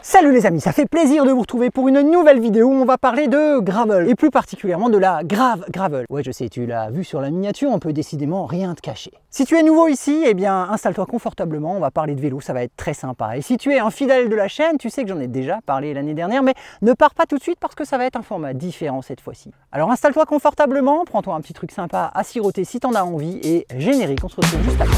Salut les amis, ça fait plaisir de vous retrouver pour une nouvelle vidéo où on va parler de gravel et plus particulièrement de la grave gravel. Ouais, je sais, tu l'as vu sur la miniature, on peut décidément rien te cacher. Si tu es nouveau ici, eh bien installe-toi confortablement, on va parler de vélo, ça va être très sympa. Et si tu es un fidèle de la chaîne, tu sais que j'en ai déjà parlé l'année dernière, mais ne pars pas tout de suite parce que ça va être un format différent cette fois-ci. Alors installe-toi confortablement, prends-toi un petit truc sympa à siroter si t'en as envie et générique, on se retrouve juste après.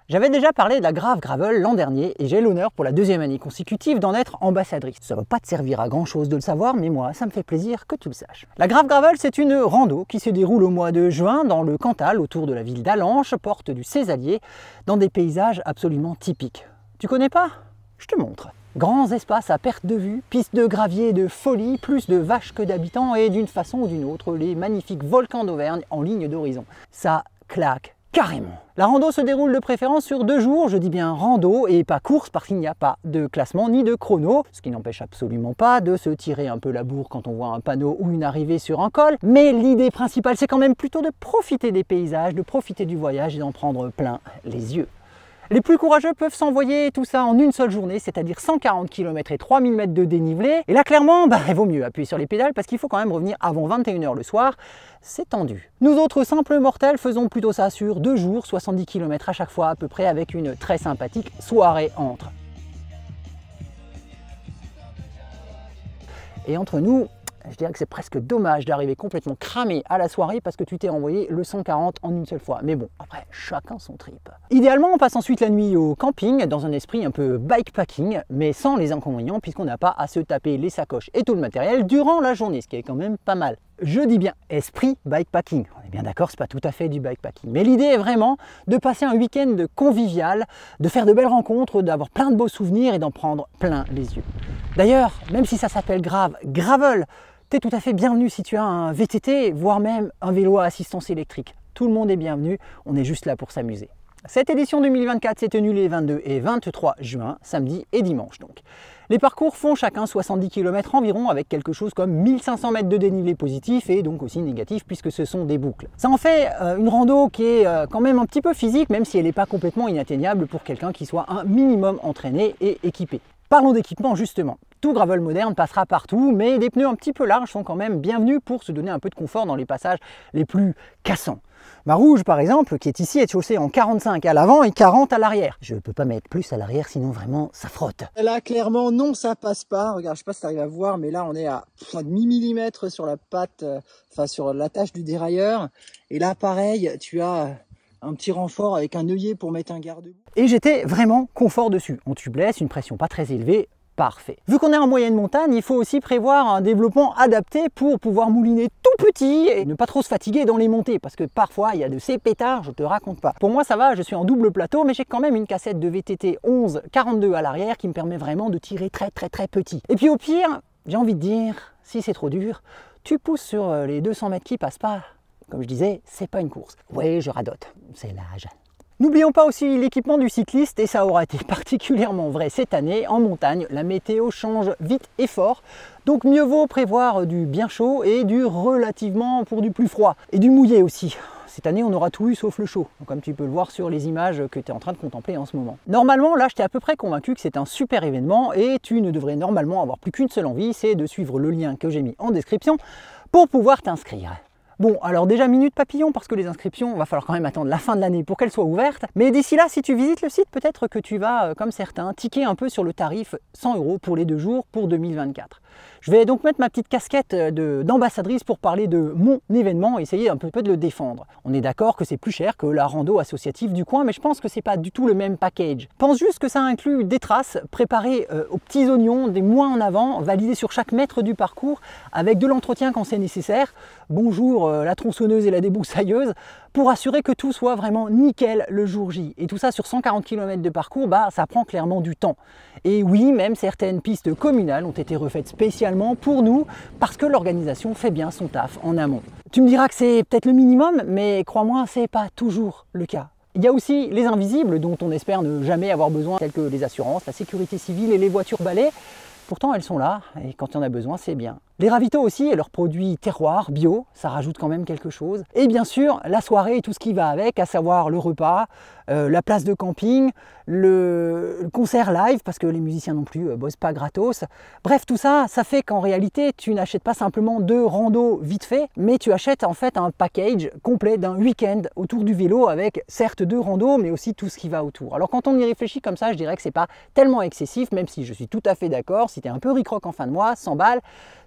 J'avais déjà parlé de la grave gravel l'an dernier et j'ai l'honneur pour la deuxième année consécutive d'en être ambassadrice. Ça va pas te servir à grand chose de le savoir, mais moi ça me fait plaisir que tu le saches. La grave gravel, c'est une rando qui se déroule au mois de juin dans le Cantal autour de la ville d'Allanche, porte du Cézallier, dans des paysages absolument typiques. Tu connais pas? Je te montre. Grands espaces à perte de vue, pistes de gravier de folie, plus de vaches que d'habitants et d'une façon ou d'une autre, les magnifiques volcans d'Auvergne en ligne d'horizon. Ça claque carrément. La rando se déroule de préférence sur 2 jours, je dis bien rando et pas course parce qu'il n'y a pas de classement ni de chrono, ce qui n'empêche absolument pas de se tirer un peu la bourre quand on voit un panneau ou une arrivée sur un col, mais l'idée principale c'est quand même plutôt de profiter des paysages, de profiter du voyage et d'en prendre plein les yeux. Les plus courageux peuvent s'envoyer tout ça en une seule journée, c'est-à-dire 140 km et 3000 mètres de dénivelé. Et là, clairement, il vaut mieux appuyer sur les pédales parce qu'il faut quand même revenir avant 21 h le soir. C'est tendu. Nous autres simples mortels faisons plutôt ça sur 2 jours, 70 km à chaque fois à peu près, avec une très sympathique soirée entre. Et entre nous, je dirais que c'est presque dommage d'arriver complètement cramé à la soirée parce que tu t'es envoyé le 140 en une seule fois. Mais bon, après, chacun son trip. Idéalement, on passe ensuite la nuit au camping dans un esprit un peu bikepacking, mais sans les inconvénients puisqu'on n'a pas à se taper les sacoches et tout le matériel durant la journée, ce qui est quand même pas mal. Je dis bien esprit bikepacking. On est bien d'accord, c'est pas tout à fait du bikepacking. Mais l'idée est vraiment de passer un week-end convivial, de faire de belles rencontres, d'avoir plein de beaux souvenirs et d'en prendre plein les yeux. D'ailleurs, même si ça s'appelle gravel, tu es tout à fait bienvenu si tu as un VTT, voire même un vélo à assistance électrique. Tout le monde est bienvenu, on est juste là pour s'amuser. Cette édition 2024 s'est tenue les 22 et 23 juin, samedi et dimanche donc. Les parcours font chacun 70 km environ avec quelque chose comme 1500 mètres de dénivelé positif et donc aussi négatif puisque ce sont des boucles. Ça en fait une rando qui est quand même un petit peu physique même si elle n'est pas complètement inatteignable pour quelqu'un qui soit un minimum entraîné et équipé. Parlons d'équipement justement. Tout gravel moderne passera partout, mais des pneus un petit peu larges sont quand même bienvenus pour se donner un peu de confort dans les passages les plus cassants. Ma rouge par exemple, qui est ici, est chaussée en 45 à l'avant et 40 à l'arrière. Je ne peux pas mettre plus à l'arrière sinon vraiment ça frotte. Là clairement non, ça passe pas. Regarde, je sais pas si tu arrives à voir, mais là on est à demi millimètre sur la patte, enfin sur l'attache du dérailleur. Et là pareil, tu as un petit renfort avec un œillet pour mettre un garde-boue. Et j'étais vraiment confort dessus. En tubeless, une pression pas très élevée, parfait. Vu qu'on est en moyenne montagne, il faut aussi prévoir un développement adapté pour pouvoir mouliner tout petit et ne pas trop se fatiguer dans les montées parce que parfois il y a de ces pétards, je te raconte pas. Pour moi ça va, je suis en double plateau mais j'ai quand même une cassette de VTT 11-42 à l'arrière qui me permet vraiment de tirer très petit. Et puis au pire, j'ai envie de dire, si c'est trop dur, tu pousses sur les 200 mètres qui passent pas. Comme je disais, c'est pas une course. Oui, je radote, c'est l'âge. N'oublions pas aussi l'équipement du cycliste et ça aura été particulièrement vrai cette année. En montagne, la météo change vite et fort. Donc mieux vaut prévoir du bien chaud et du relativement pour du plus froid. Et du mouillé aussi. Cette année, on aura tout eu sauf le chaud, comme tu peux le voir sur les images que tu es en train de contempler en ce moment. Normalement, là, je t'ai à peu près convaincu que c'est un super événement et tu ne devrais normalement avoir plus qu'une seule envie, c'est de suivre le lien que j'ai mis en description pour pouvoir t'inscrire. Bon, alors déjà minute papillon parce que les inscriptions, va falloir quand même attendre la fin de l'année pour qu'elles soient ouvertes. Mais d'ici là, si tu visites le site, peut-être que tu vas, comme certains, tiquer un peu sur le tarif 100 € pour les 2 jours pour 2024. Je vais donc mettre ma petite casquette d'ambassadrice pour parler de mon événement et essayer un peu de le défendre. On est d'accord que c'est plus cher que la rando associative du coin, mais je pense que c'est pas du tout le même package. Pense juste que ça inclut des traces préparées aux petits oignons, des mois en avant, validées sur chaque mètre du parcours, avec de l'entretien quand c'est nécessaire. Bonjour la tronçonneuse et la débroussailleuse, pour assurer que tout soit vraiment nickel le jour J. Et tout ça sur 140 km de parcours, ça prend clairement du temps. Et oui, même certaines pistes communales ont été refaites spécialement pour nous, parce que l'organisation fait bien son taf en amont. Tu me diras que c'est peut-être le minimum, mais crois-moi, c'est pas toujours le cas. Il y a aussi les invisibles dont on espère ne jamais avoir besoin, tels que les assurances, la sécurité civile et les voitures balais. pourtant elles sont là, et quand il y en a besoin, c'est bien. Les ravitaux aussi, et leurs produits terroirs, bio, ça rajoute quand même quelque chose. Et bien sûr, la soirée et tout ce qui va avec, à savoir le repas, la place de camping, le concert live, parce que les musiciens non plus bossent pas gratos. Bref, tout ça, ça fait qu'en réalité, tu n'achètes pas simplement 2 randos vite fait, mais tu achètes en fait un package complet d'un week-end autour du vélo avec certes 2 randos, mais aussi tout ce qui va autour. Alors quand on y réfléchit comme ça, je dirais que c'est pas tellement excessif, même si je suis tout à fait d'accord, si tu es un peu ric-roc en fin de mois, 100 balles,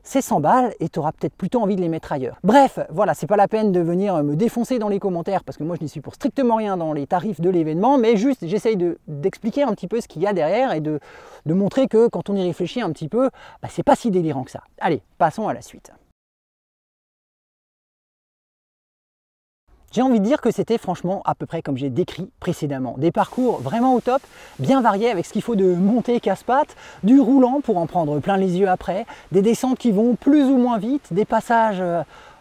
c'est 100 balles et tu auras peut-être plutôt envie de les mettre ailleurs. Bref, voilà, c'est pas la peine de venir me défoncer dans les commentaires parce que moi je n'y suis pour strictement rien dans les tarifs de l'événement, mais juste j'essaye d'expliquer un petit peu ce qu'il y a derrière et de montrer que quand on y réfléchit un petit peu, bah, c'est pas si délirant que ça. Allez, passons à la suite. J'ai envie de dire que c'était franchement à peu près comme j'ai décrit précédemment. Des parcours vraiment au top, bien variés avec ce qu'il faut de montée casse-pattes, du roulant pour en prendre plein les yeux après, des descentes qui vont plus ou moins vite, des passages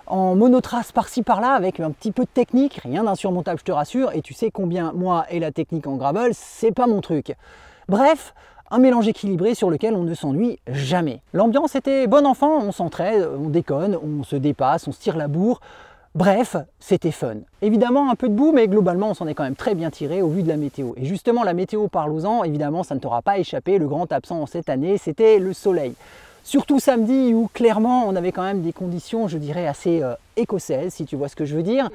en monotrace par-ci par-là avec un petit peu de technique, rien d'insurmontable je te rassure, et tu sais combien moi et la technique en gravel, c'est pas mon truc. Bref, un mélange équilibré sur lequel on ne s'ennuie jamais. L'ambiance était bon enfant, on s'entraide, on déconne, on se dépasse, on se tire la bourre. Bref, c'était fun. Évidemment un peu de boue, mais globalement on s'en est quand même très bien tiré au vu de la météo. Et justement la météo, parlons-en, évidemment ça ne t'aura pas échappé, le grand absent cette année, c'était le soleil. Surtout samedi où clairement on avait quand même des conditions, je dirais, assez écossaises, si tu vois ce que je veux dire.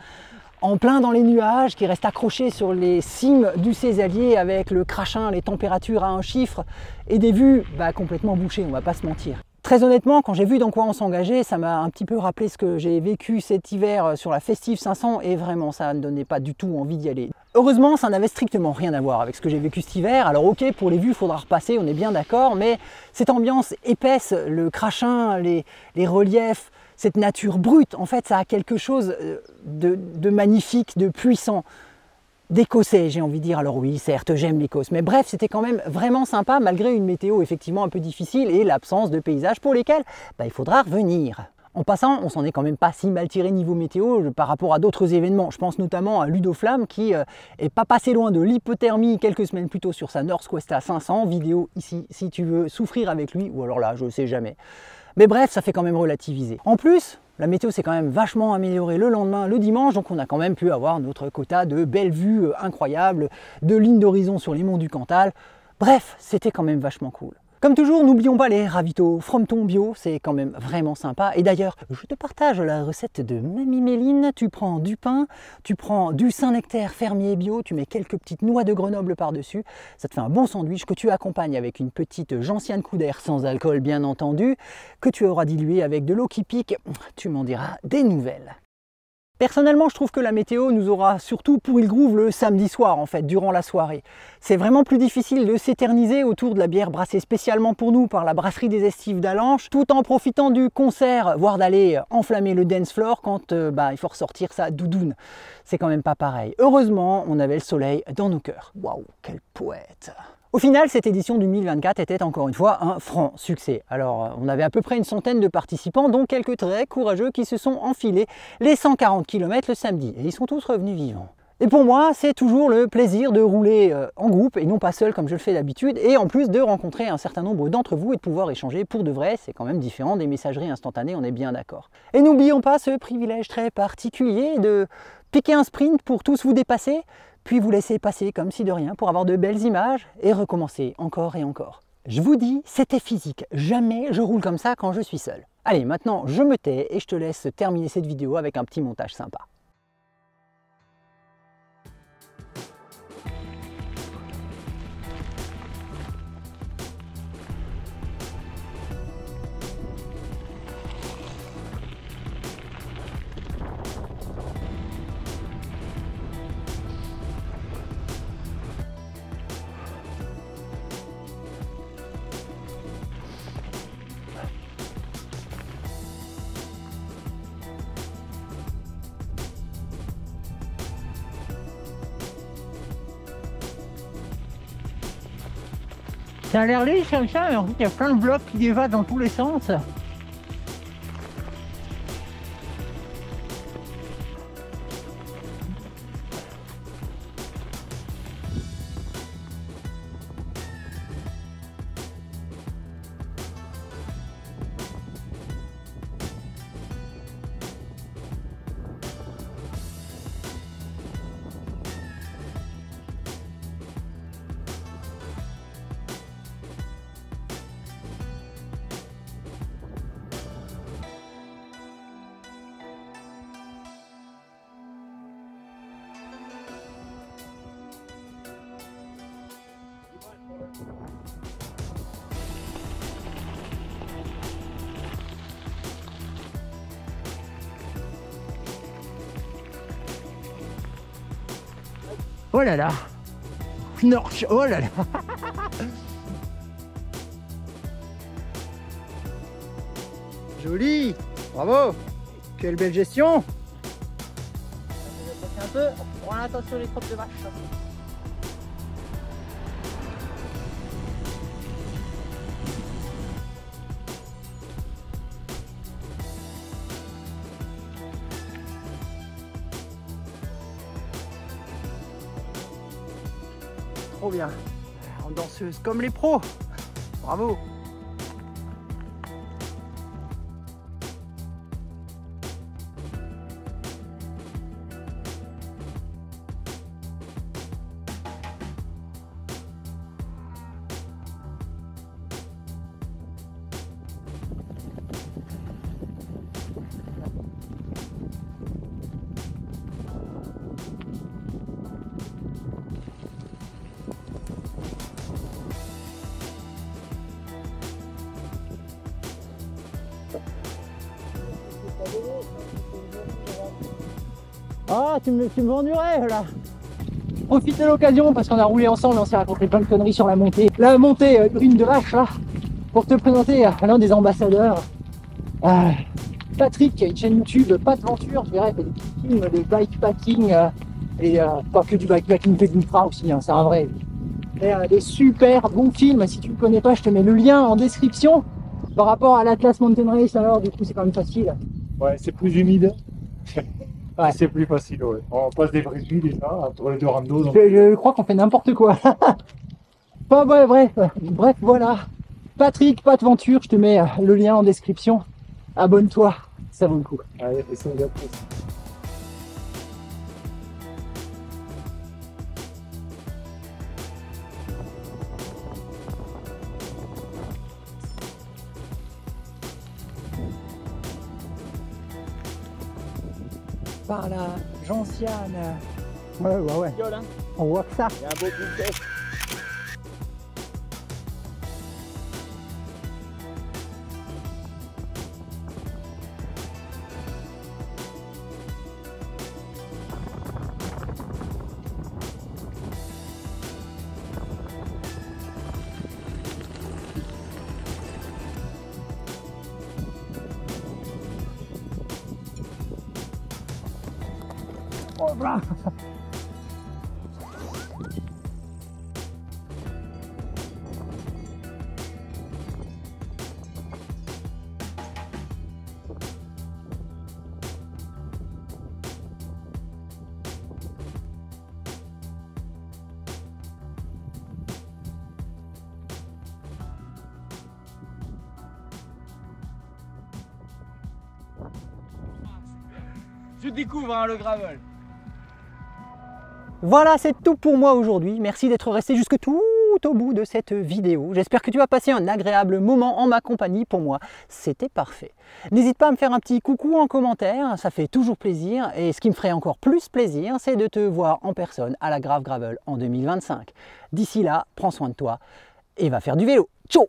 En plein dans les nuages, qui restent accrochés sur les cimes du Césalier avec le crachin, les températures à un chiffre et des vues complètement bouchées, on va pas se mentir. Très honnêtement, quand j'ai vu dans quoi on s'engageait, ça m'a un petit peu rappelé ce que j'ai vécu cet hiver sur la Festive 500 et vraiment ça ne donnait pas du tout envie d'y aller. Heureusement, ça n'avait strictement rien à voir avec ce que j'ai vécu cet hiver. Alors ok, pour les vues, il faudra repasser, on est bien d'accord, mais cette ambiance épaisse, le crachin, les reliefs, cette nature brute, en fait, ça a quelque chose de magnifique, de puissant. D'Écossais, j'ai envie de dire. Alors oui, certes, j'aime l'Écosse, mais bref, c'était quand même vraiment sympa malgré une météo effectivement un peu difficile et l'absence de paysages pour lesquels il faudra revenir. En passant, on s'en est quand même pas si mal tiré niveau météo par rapport à d'autres événements. Je pense notamment à Ludoflamme qui est pas passé loin de l'hypothermie quelques semaines plus tôt sur sa Northwesta 500. Vidéo ici si tu veux souffrir avec lui, ou alors là, je sais jamais. Mais bref, ça fait quand même relativiser. En plus, la météo s'est quand même vachement améliorée le lendemain, le dimanche, donc on a quand même pu avoir notre quota de belles vues incroyables, de lignes d'horizon sur les monts du Cantal. Bref, c'était quand même vachement cool. Comme toujours, n'oublions pas les ravitaux Frometon bio, c'est quand même vraiment sympa. Et d'ailleurs, je te partage la recette de Mamie Méline. Tu prends du pain, tu prends du Saint-Nectaire fermier bio, tu mets quelques petites noix de Grenoble par-dessus. Ça te fait un bon sandwich que tu accompagnes avec une petite gentiane Couder sans alcool bien entendu, que tu auras dilué avec de l'eau qui pique. Tu m'en diras des nouvelles. Personnellement, je trouve que la météo nous aura surtout pourri le groove le samedi soir, en fait, durant la soirée. C'est vraiment plus difficile de s'éterniser autour de la bière brassée spécialement pour nous par la brasserie des Estives d'Allanche, tout en profitant du concert, voire d'aller enflammer le dance floor quand il faut ressortir sa doudoune. C'est quand même pas pareil. Heureusement, on avait le soleil dans nos cœurs. Waouh, quel poète! Au final, cette édition 2024 était encore une fois un franc succès. Alors, on avait à peu près une centaine de participants, dont quelques très courageux qui se sont enfilés les 140 km le samedi. Et ils sont tous revenus vivants. Et pour moi, c'est toujours le plaisir de rouler en groupe et non pas seul comme je le fais d'habitude. Et en plus de rencontrer un certain nombre d'entre vous et de pouvoir échanger pour de vrai. C'est quand même différent des messageries instantanées, on est bien d'accord. Et n'oublions pas ce privilège très particulier de piquer un sprint pour tous vous dépasser, puis vous laisser passer comme si de rien pour avoir de belles images et recommencer encore et encore. Je vous dis, c'était physique. Jamais je roule comme ça quand je suis seul. Allez, maintenant je me tais et je te laisse terminer cette vidéo avec un petit montage sympa. Ça a l'air lisse comme ça, mais en fait il y a plein de blocs qui dévasent dans tous les sens. Oh là là. Knorch. Oh là là. Joli. Bravo. Quelle belle gestion. Un peu. Prends attention les crottes de vache. Trop bien. En danseuse comme les pros. Bravo. Ah, tu me vends du rêve là. Profite de l'occasion parce qu'on a roulé ensemble, on s'est raconté plein de conneries sur la montée. La montée une de vache là, pour te présenter à l'un des ambassadeurs. Patrick qui a une chaîne YouTube, Pas de Venture, je dirais, fait des petits films de bikepacking et pas que du bikepacking, fait de l'ultra aussi, hein, c'est un vrai. Et, des super bons films, si tu ne le connais pas, je te mets le lien en description. Par rapport à l'Atlas Mountain Race, alors du coup c'est quand même facile. Ouais, c'est plus humide. Ouais. C'est plus facile, ouais. On passe des vraies nuits déjà entre les deux randos. Donc... Je crois qu'on fait n'importe quoi. Enfin, ouais, bref, voilà. Patrick, Pas de Venture, je te mets le lien en description. Abonne-toi, ça vaut le coup. Allez, et ça, Par là, Gentiane. Ouais. Hein. On voit que ça. Il y a un beau bouquet. Oh, blah. Tu découvres hein, le gravel. Voilà, c'est tout pour moi aujourd'hui. Merci d'être resté jusque tout au bout de cette vidéo. J'espère que tu as passé un agréable moment en ma compagnie. Pour moi, c'était parfait. N'hésite pas à me faire un petit coucou en commentaire, ça fait toujours plaisir. Et ce qui me ferait encore plus plaisir, c'est de te voir en personne à la Grave Gravel en 2025. D'ici là, prends soin de toi et va faire du vélo. Ciao!